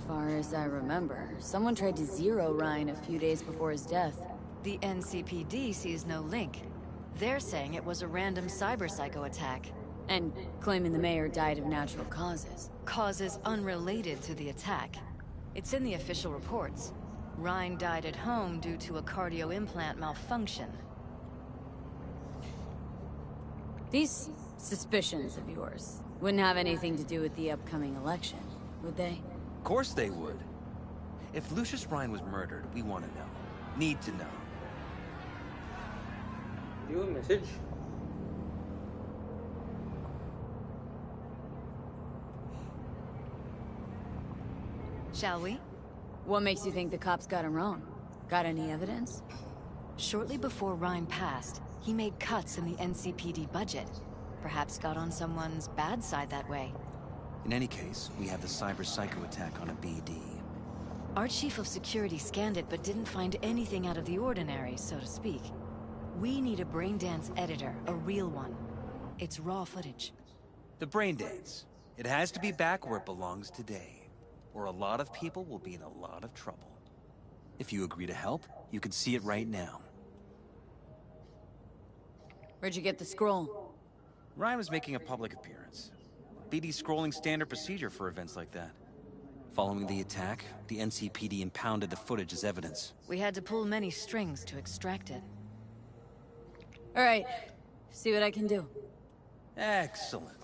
far as I remember, someone tried to zero Ryan a few days before his death. The NCPD sees no link. They're saying it was a random cyber-psycho attack. And claiming the mayor died of natural causes. Causes unrelated to the attack. It's in the official reports. Ryan died at home due to a cardio implant malfunction. These suspicions of yours wouldn't have anything to do with the upcoming election, would they? Of course they would. If Lucius Ryan was murdered, we want to know. Need to know. Your message. Shall we? What makes you think the cops got him wrong? Got any evidence? Shortly before Ryan passed, he made cuts in the NCPD budget. Perhaps got on someone's bad side that way. In any case, we have the cyber-psycho attack on a BD. Our chief of security scanned it but didn't find anything out of the ordinary, so to speak. We need a braindance editor, a real one. It's raw footage. The brain dance. It has to be back where it belongs today, or a lot of people will be in a lot of trouble. If you agree to help, you can see it right now. Where'd you get the scroll? Ryan was making a public appearance. BD's scrolling standard procedure for events like that. Following the attack, the NCPD impounded the footage as evidence. We had to pull many strings to extract it. All right, see what I can do. Excellent.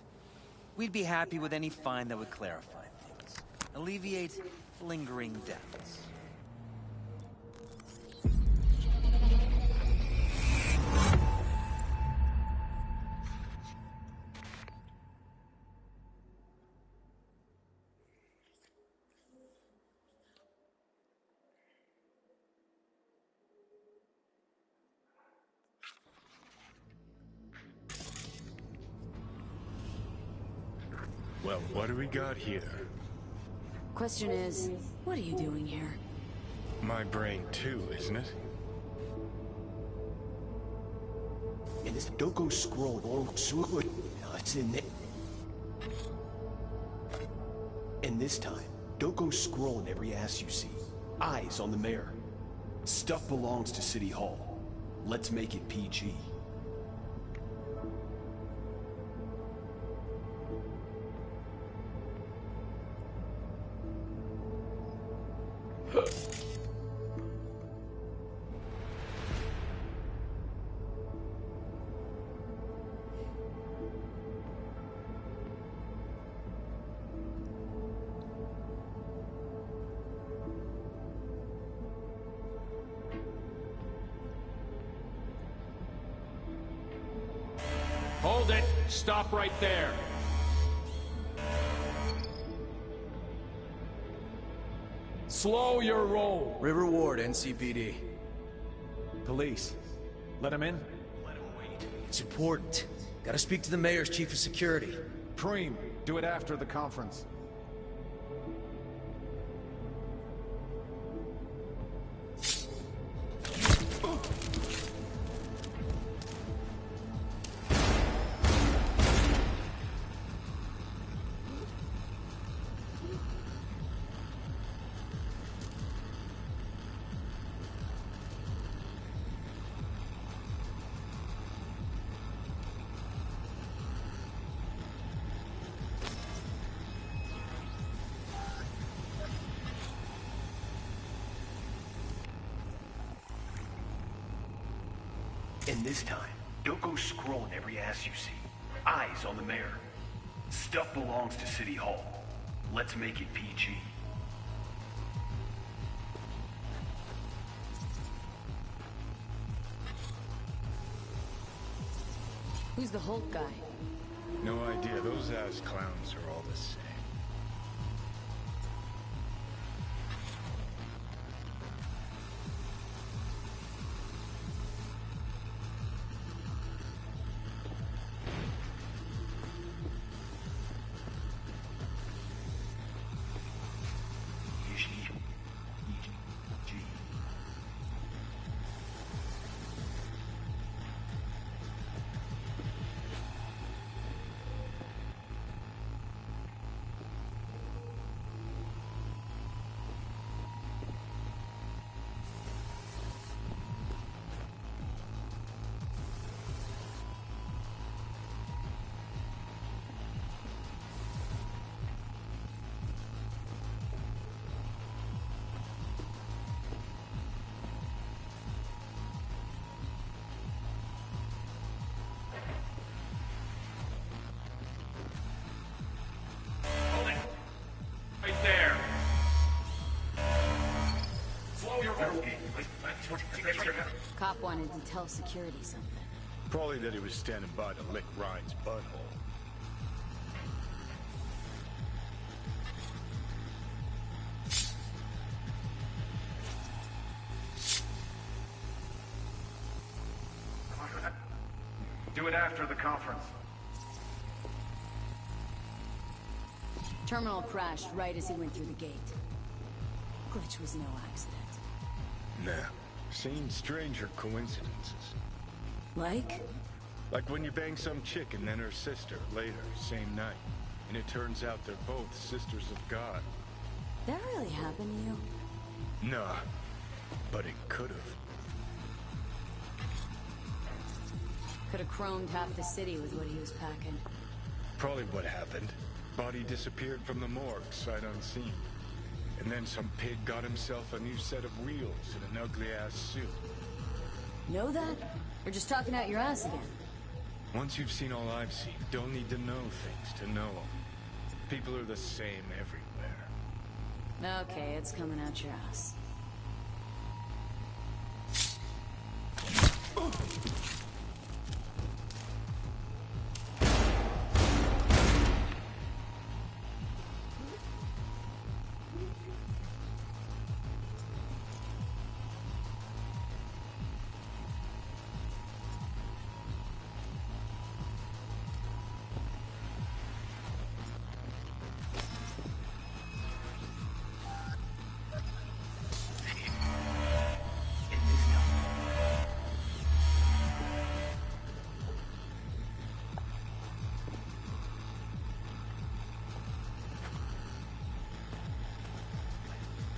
We'd be happy with any find that would clarify things. Alleviate lingering doubts. Well, what do we got here? Question is, what are you doing here? My brain too, isn't it? And this don't go scroll or it's in there. And this time, don't go scrolling every ass you see. Eyes on the mayor. Stuff belongs to City Hall. Let's make it PG. Hold it! Stop right there! Slow your roll! River Ward, NCPD. Police. Let him in? Let him wait. It's important. Gotta speak to the mayor's chief of security. Preem, do it after the conference. And this time, don't go scrolling every ass you see. Eyes on the mayor. Stuff belongs to City Hall. Let's make it PG. Who's the Hulk guy? No idea. Those ass clowns are all the same. Cop wanted to tell security something. Probably that he was standing by to lick Ryan's butthole. Do it after the conference. Terminal crashed right as he went through the gate. Glitch was no accident. Nah. Seen stranger coincidences. Like? Like when you bang some chick and then her sister later, same night. And it turns out they're both sisters of God. That really happened to you? Nah. But it could've. Could have chromed half the city with what he was packing. Probably what happened. Body disappeared from the morgue, sight unseen. And then some pig got himself a new set of wheels and an ugly-ass suit. Know that? Or just talking out your ass again? Once you've seen all I've seen, don't need to know things to know them. People are the same everywhere. Okay, it's coming out your ass.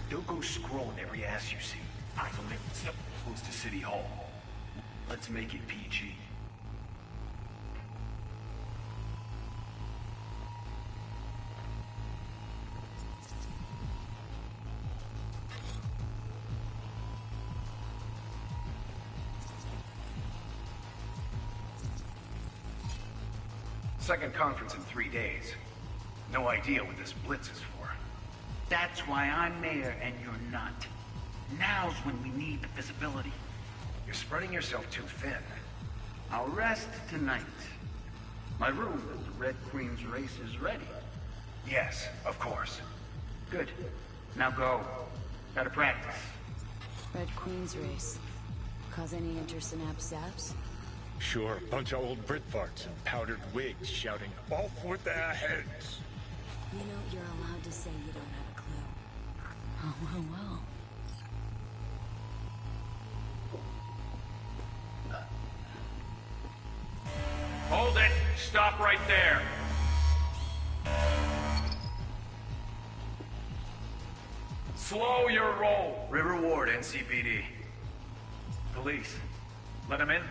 Don't go scrolling every ass you see. Eyes on it. Stuff close to City Hall. Let's make it PG. Second conference in 3 days. No idea what this blitz is for. That's why I'm mayor and you're not. Now's when we need the visibility. You're spreading yourself too thin. I'll rest tonight. My room at the Red Queen's race is ready. Yes, of course. Good. Now go. Gotta practice. Red Queen's race. Cause any intersynapse zaps? Sure, bunch of old Brit farts in powdered wigs shouting, "Off with their heads!" You know, you're allowed to say you don't have a clue. Oh, well. Hold it! Stop right there! Slow your roll! River Ward, NCPD. Police. Let him in?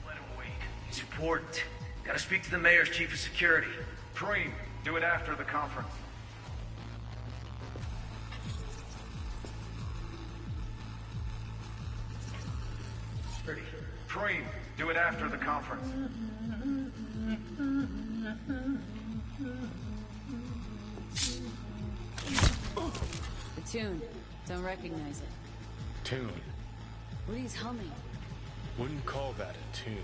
Let him wait. He's important. Gotta speak to the mayor's chief of security. Preem, do it after the conference. Pretty. Preem, do it after the conference. The tune. Don't recognize it. Tune. What he's humming. Wouldn't call that a tune.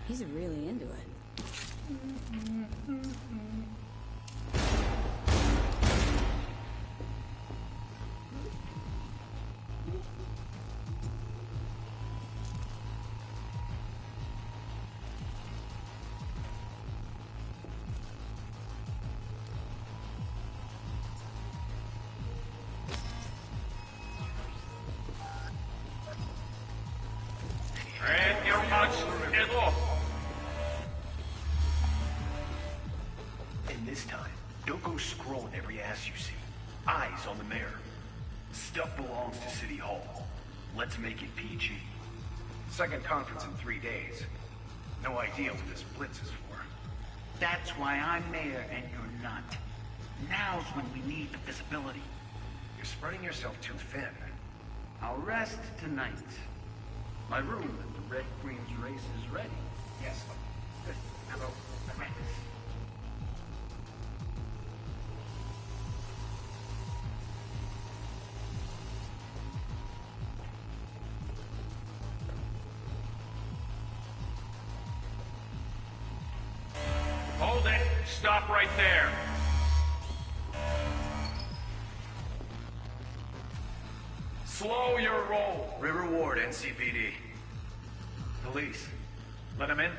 He's really into it. And your much is off. And this time, don't go scrolling every ass you see. Eyes on the mayor. Stuff belongs to City Hall. Let's make it PG. Second conference in 3 days. No idea what this blitz is for. That's why I'm mayor and you're not. Now's when we need the visibility. You're spreading yourself too thin. I'll rest tonight. My room at the Red Queen's race is ready. Yes. Good. Now go. Practice. Stop right there. Slow your roll. River Ward, NCPD. Police. Let him in?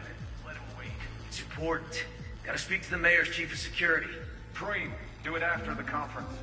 Let him wait. It's important. Gotta speak to the mayor's chief of security. Preem, do it after the conference.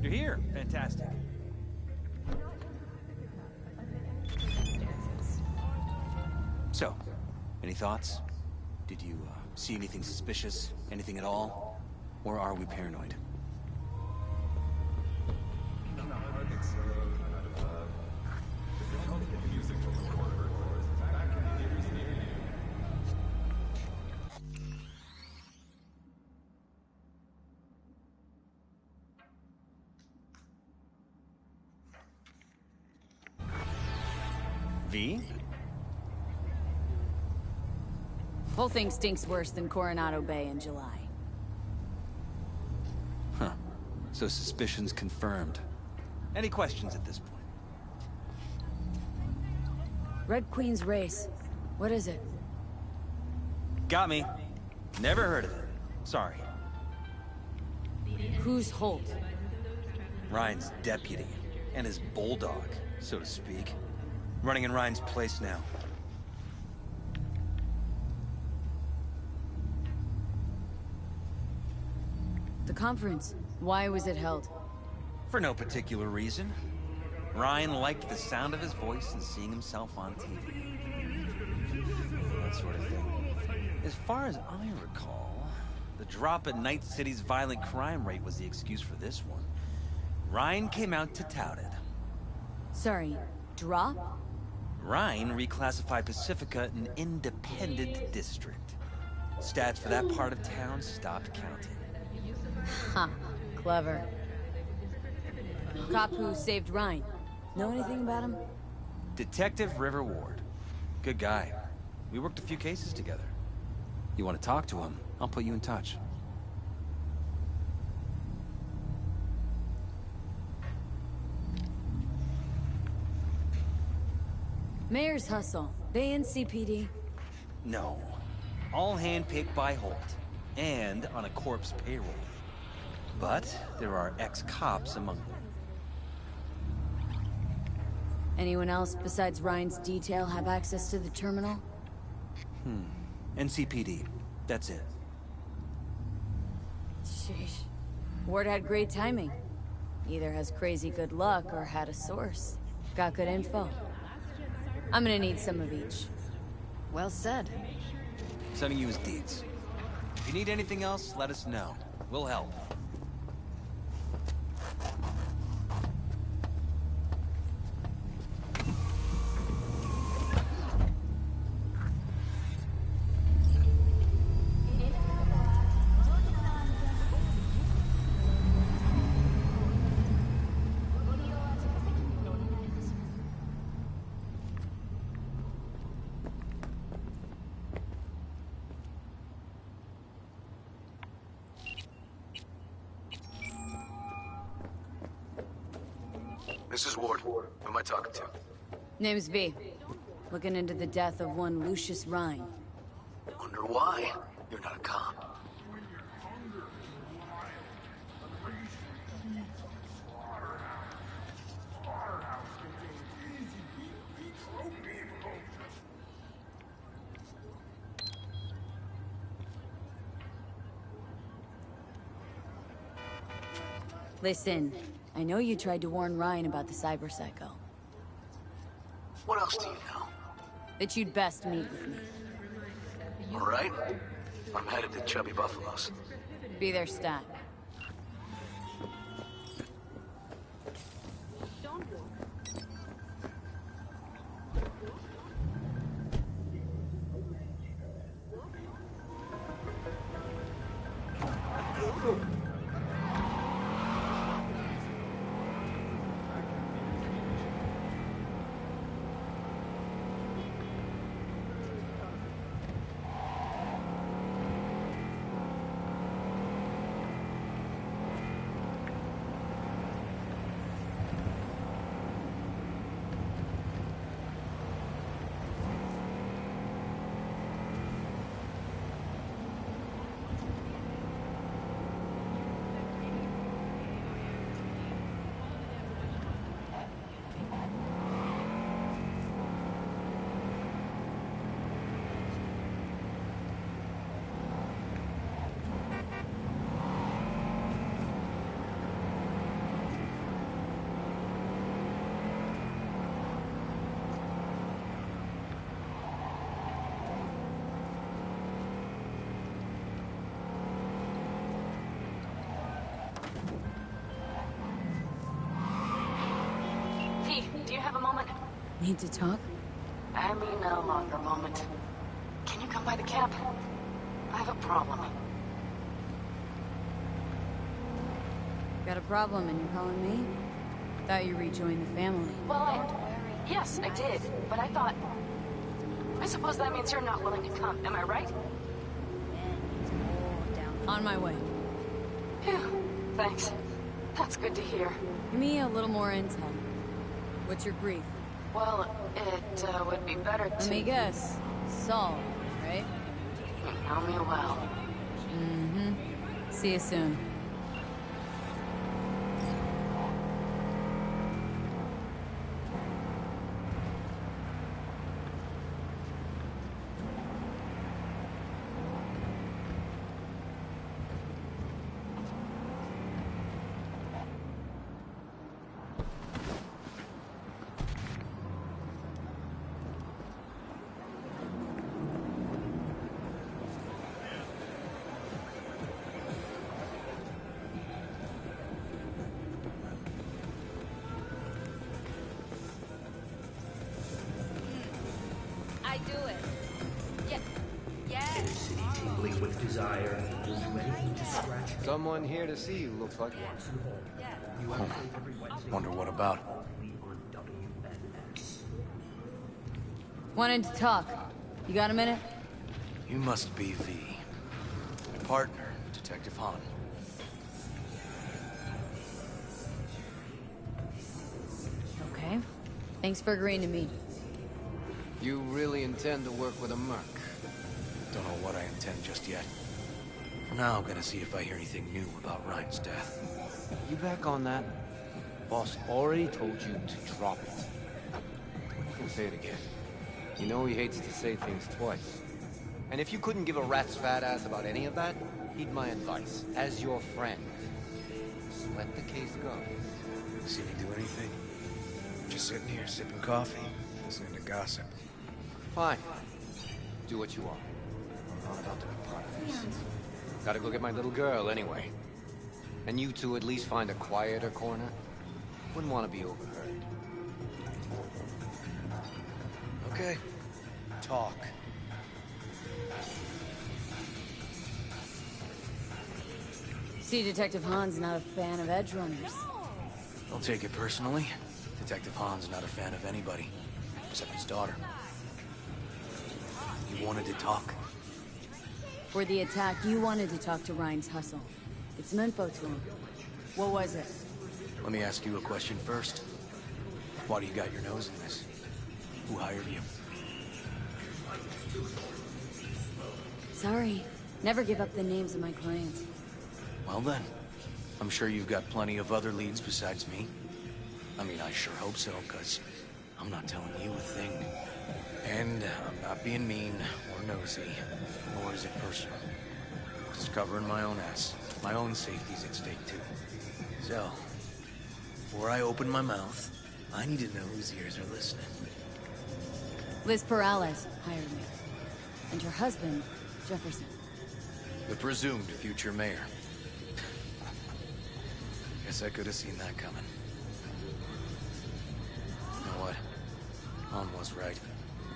You're here. Fantastic. So, any thoughts? Did you see anything suspicious? Anything at all? Or are we paranoid? V? Whole thing stinks worse than Coronado Bay in July. Huh. So suspicions confirmed. Any questions at this point? Red Queen's race. What is it? Got me. Never heard of it. Sorry. Who's Holt? Ryan's deputy. And his bulldog, so to speak. Running in Ryan's place now. The conference. Why was it held? For no particular reason. Ryan liked the sound of his voice and seeing himself on TV. That sort of thing. As far as I recall, the drop in Night City's violent crime rate was the excuse for this one. Ryan came out to tout it. Sorry, drop? Ryan reclassified Pacifica an independent district. Stats for that part of town stopped counting. Huh. Clever. Cop who saved Ryan. Know anything about him? Detective River Ward. Good guy. We worked a few cases together. You want to talk to him, I'll put you in touch. Mayor's hustle. They in CPD? No. All handpicked by Holt. And on a corpse payroll. But there are ex-cops among them. Anyone else besides Ryan's detail have access to the terminal? NCPD. That's it. Sheesh. Ward had great timing. Either has crazy good luck or had a source. Got good info. I'm gonna need some of each. Well said. Sending you his deeds. If you need anything else, let us know. We'll help. This is Ward. Who am I talking to? Name's V. Looking into the death of one Lucius Ryan. Wonder why? You're not a cop. Listen, I know you tried to warn Ryan about the cyber psycho. What else do you know? That you'd best meet with me. All right. I'm headed to Chubby Buffalo's. Be there, stat. Do you have a moment? Need to talk? I mean a longer moment. Can you come by the camp? I have a problem. Got a problem and you're calling me? Thought you rejoined the family. Well, yes, I did. But I thought... I suppose that means you're not willing to come, am I right? On my way. Phew, thanks. That's good to hear. Give me a little more intel. What's your grief? Well, it would be better to... Let me guess. Saul, right? You know me well. Mm-hmm. See you soon. I do it. Yeah. Yeah. A city tingling with desire. Will do anything to scratch. Someone here to see you, looks like. Wonder what about? Wanted to talk. You got a minute? You must be V. My partner, Detective Han. Okay. Thanks for agreeing to meet. You really intend to work with a merc? Don't know what I intend just yet. For now, I'm gonna see if I hear anything new about Ryan's death. You back on that? Boss already told you to drop it. You can say it again. You know he hates to say things twice. And if you couldn't give a rat's fat ass about any of that, heed my advice. As your friend, just let the case go. See me do anything? Just sitting here, sipping coffee, listening to gossip. Fine. Do what you want. I'm not about to be part of this. Gotta go get my little girl anyway. And you two at least find a quieter corner. Wouldn't want to be overheard. Okay. Talk. See, Detective Han's not a fan of edge runners. Don't take it personally. Detective Han's not a fan of anybody, except his daughter. He wanted to talk. For the attack, you wanted to talk to Ryan's hustle. Get some info to him. What was it? Let me ask you a question first. Why do you got your nose in this? Who hired you? Sorry. Never give up the names of my clients. Well then, I'm sure you've got plenty of other leads besides me. I mean, I sure hope so, because I'm not telling you a thing. And I'm not being mean or nosy, nor is it personal. Just covering my own ass. My own safety's at stake, too. So, before I open my mouth, I need to know whose ears are listening. Liz Perales hired me. And her husband, Jefferson. The presumed future mayor. Guess I could have seen that coming. You know what? Han was right.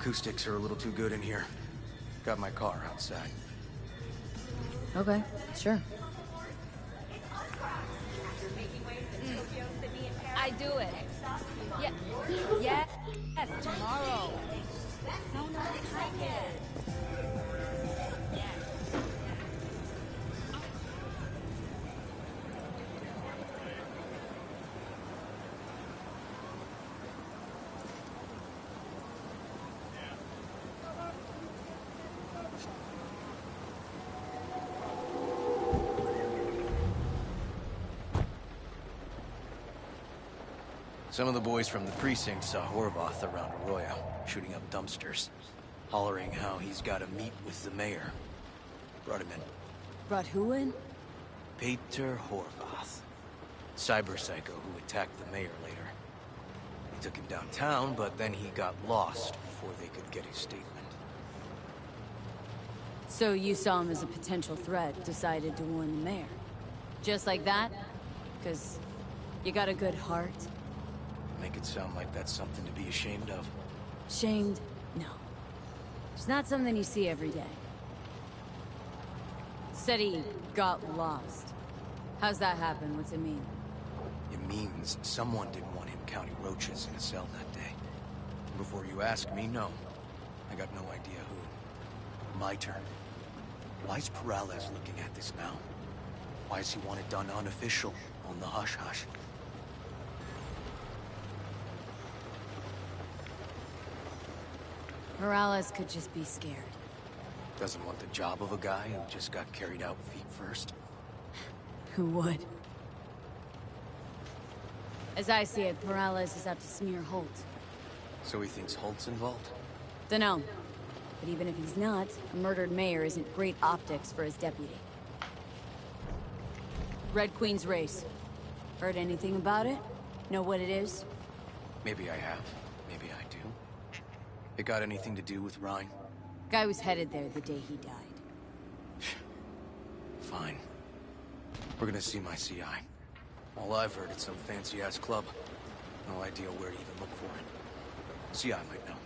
Acoustics are a little too good in here. Got my car outside. Okay, sure. I do it. Yeah. Yes. Yes. Tomorrow. No, take it. Some of the boys from the precinct saw Horvath around Arroyo, shooting up dumpsters, hollering how he's got to meet with the mayor. Brought him in. Brought who in? Peter Horvath. Cyber psycho who attacked the mayor later. They took him downtown, but then he got lost before they could get his statement. So you saw him as a potential threat, decided to warn the mayor. Just like that? Because you got a good heart? Make it sound like that's something to be ashamed of. Shamed? No. It's not something you see every day. Said he got lost. How's that happen? What's it mean? It means someone didn't want him counting roaches in a cell that day. And before you ask me, no. I got no idea who. My turn. Why's Perales looking at this now? Why does he want it done unofficial, on the hush-hush? Morales could just be scared. Doesn't want the job of a guy who just got carried out feet first. Who would? As I see it, Morales is out to smear Holt. So he thinks Holt's involved? Dunno. But even if he's not, a murdered mayor isn't great optics for his deputy. Red Queen's race. Heard anything about it? Know what it is? Maybe I have. Maybe I do. It got anything to do with Rhine? Guy was headed there the day he died. Fine. We're gonna see my CI. All I've heard, it's some fancy-ass club. No idea where to even look for it. CI might know.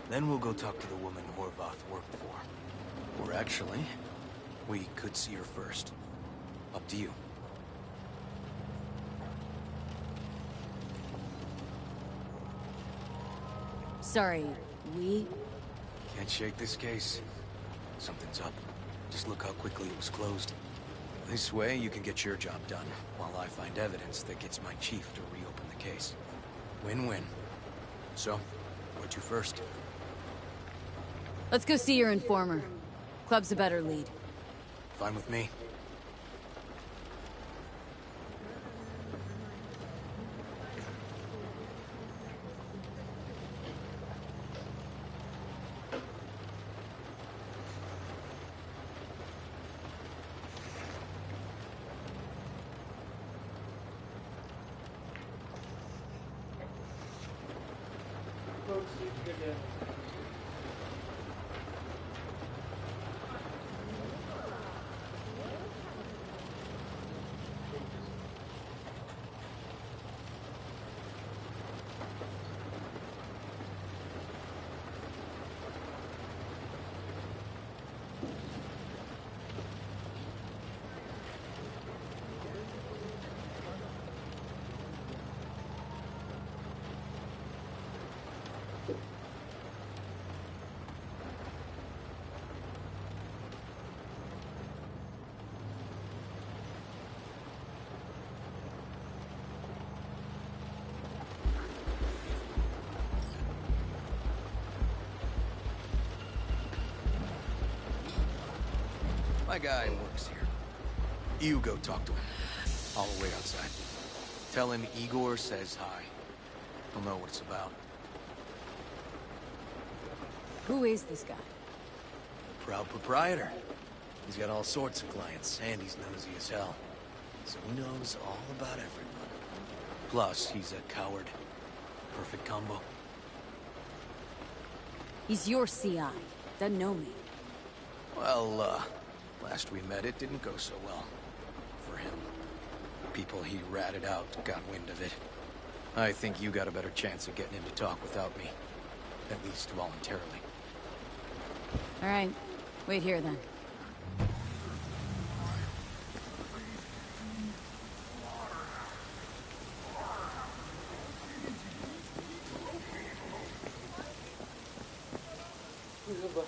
Then we'll go talk to the woman Horvath worked for. Or actually, we could see her first. Up to you. Sorry, we? Can't shake this case. Something's up. Just look how quickly it was closed. This way, you can get your job done, while I find evidence that gets my chief to reopen the case. Win-win. So, where to first? Let's go see your informer. Club's a better lead. Fine with me. My guy works here. You go talk to him. I'll wait outside. Tell him Igor says hi. He'll know what it's about. Who is this guy? Proud proprietor. He's got all sorts of clients, and he's nosy as hell. So he knows all about everyone. Plus, he's a coward. Perfect combo. He's your CI. Doesn't know me. Well, last we met, it didn't go so well. For him. People he ratted out got wind of it. I think you got a better chance of getting him to talk without me. At least voluntarily. All right. Wait here, then. But